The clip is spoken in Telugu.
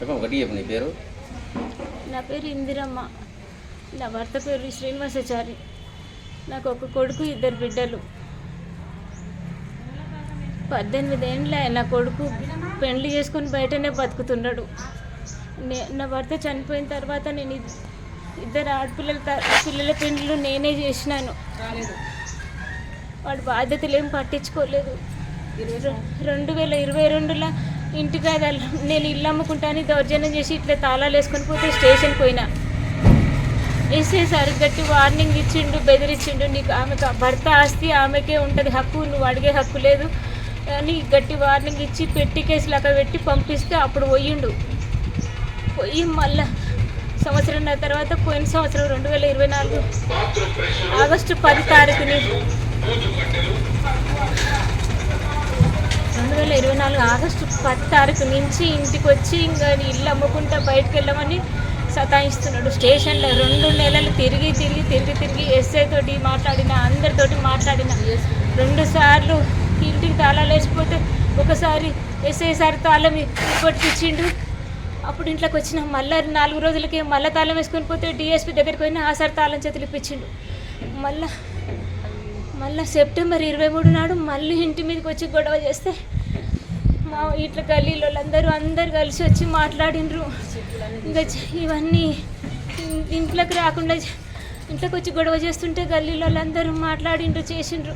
ఒకటి చెప్పు నీ పేరు. నా పేరు ఇందిరమ్మ. నా భర్త పేరు శ్రీనివాసాచారి. నాకు ఒక కొడుకు, 2 బిడ్డలు. 18 ఏండ్ల నా కొడుకు పెళ్లి చేసుకొని బయటనే బతుకుతున్నాడు. నా భర్త చనిపోయిన తర్వాత నేను 2 పిల్లల పెళ్లిళ్ళు నేనే చేసినాను. వాడు బాధ్యతలు ఏం పట్టించుకోలేదు. 2022లో ఇంటికి నేను ఇల్లు అమ్ముకుంటాను దౌర్జన్యం చేసి ఇట్లా తాళాలు వేసుకొని పోతే స్టేషన్కి పోయినా. ఎస్ఐ సార్ గట్టి వార్నింగ్ ఇచ్చిండు, బెదిరించిండు. నీకు భర్త ఆస్తి ఆమెకే ఉంటుంది హక్కు, నువ్వు అడిగే హక్కు లేదు అని గట్టి వార్నింగ్ ఇచ్చి పెట్టి కేసులు అక్కడ పెట్టి పంపిస్తే అప్పుడు పోయి మళ్ళా సంవత్సరంన్నర తర్వాత పోయిన సంవత్సరం 2024 ఆగస్టు 10 తారీఖుని 2024 ఆగస్టు 10 తారీఖు నుంచి ఇంటికి వచ్చి ఇంకా ఇల్లు అమ్ముకుంటా బయటకు వెళ్ళమని సతాయిస్తున్నాడు. స్టేషన్లో 2 నెలలు తిరిగి ఎస్ఐ తోటి మాట్లాడిన, అందరితోటి మాట్లాడిన. 2 సార్లు ఇంటికి తాళాలు వేసిపోతే ఒకసారి ఎస్ఐ సార్ తాళం కొట్టించిండు. అప్పుడు ఇంట్లోకి వచ్చిన మళ్ళీ 4 రోజులకి మళ్ళీ తాళం వేసుకొని పోతే డిఎస్పీ దగ్గరికి పోయినా ఆ సార్ తాళం చేతులు ఇప్పించిండు. మళ్ళీ సెప్టెంబర్ 23 నాడు మళ్ళీ ఇంటి మీదకి వచ్చి గొడవ చేస్తే మా ఇట్లా గల్లీలో అందరూ కలిసి వచ్చి మాట్లాడినరు. ఇంకా ఇవన్నీ ఇంట్లోకి రాకుండా ఇంట్లోకి వచ్చి గొడవ చేస్తుంటే గల్లీలో అందరూ మాట్లాడిండ్రు, చేసిండ్రు.